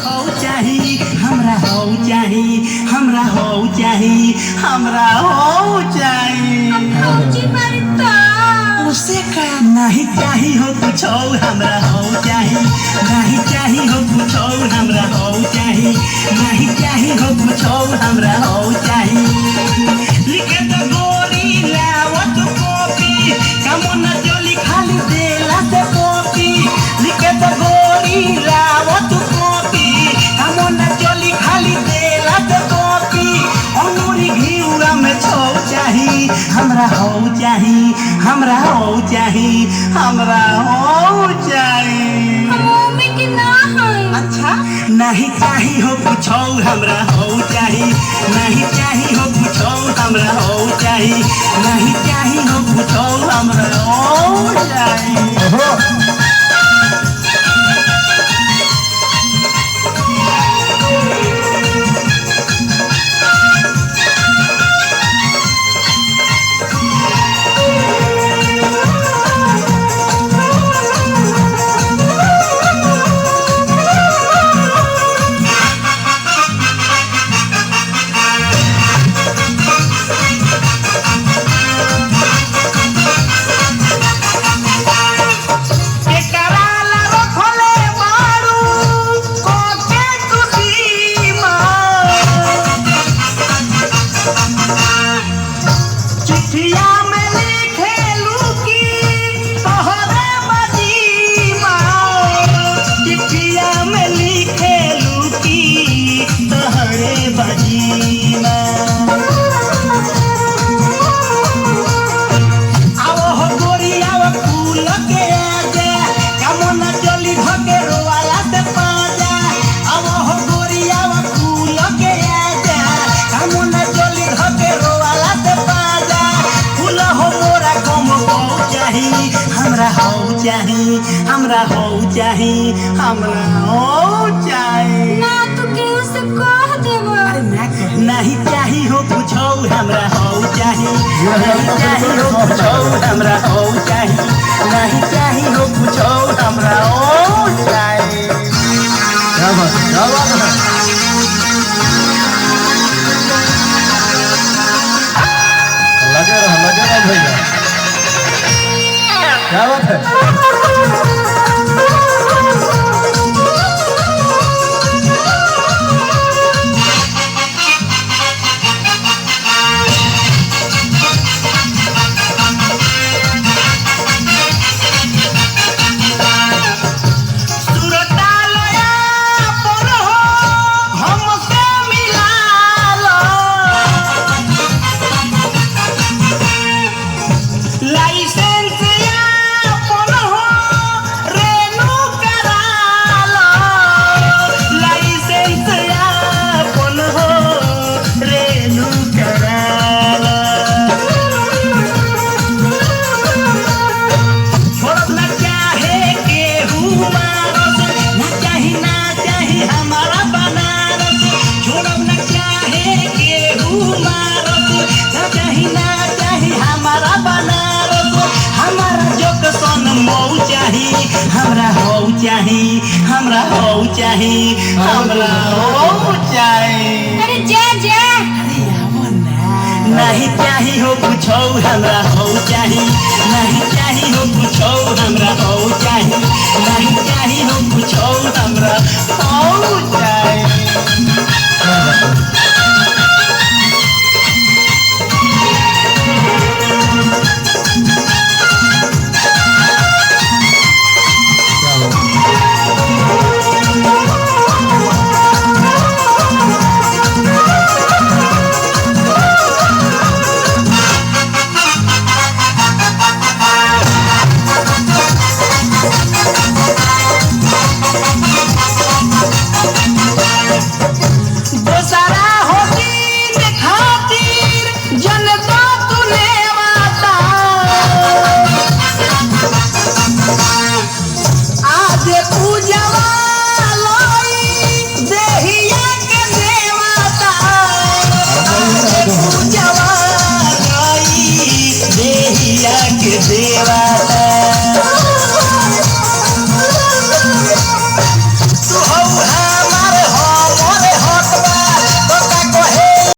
हो चाही हमरा हो चाही हमरा हो चाही हमरा हो चाही फौजी मरता उसे का नहीं चाही हो कुछ हमरा हो चाही नहीं चाही हो कुछ हमरा हो चाही नहीं चाही हो कुछ हमरा हो चाही लिखे तो गोरी लावत कॉपी कमन जली खाली देला से कॉपी लिखे तो गोरी लावत कॉपी कमन जली खाली देला से कॉपी अनुरी घिउरा में छौ चाही हमरा हो चाही हमरा हो चाही हमरा हो चाही मम्मी के ना है अच्छा नहीं चाही हो कुछ हमरा हो चाही नहीं चाही हो कुछ हमरा हो चाही नहीं चाही हो कुछ हमरा हो चाही हमरा हो चाही हमरा हो चाही हमरा हो चाही ना तू केहू से कह देबो नहीं चाही हो कुछ हमरा हो चाही नहीं चाही हो कुछ हमरा हो चाही नहीं चाही हो कुछ हमरा हो चाही क्या बात है लगे रहो भैया क्या बात है हमरा हो चाही हमरा हो चाही हमरा हो चाही अरे जा जा अरे आवो ना नहीं चाही हो कुछ हमरा हो चाही नहीं चाही हो कुछ हमरा हो चाही नहीं चाही हो कुछ हमरा हो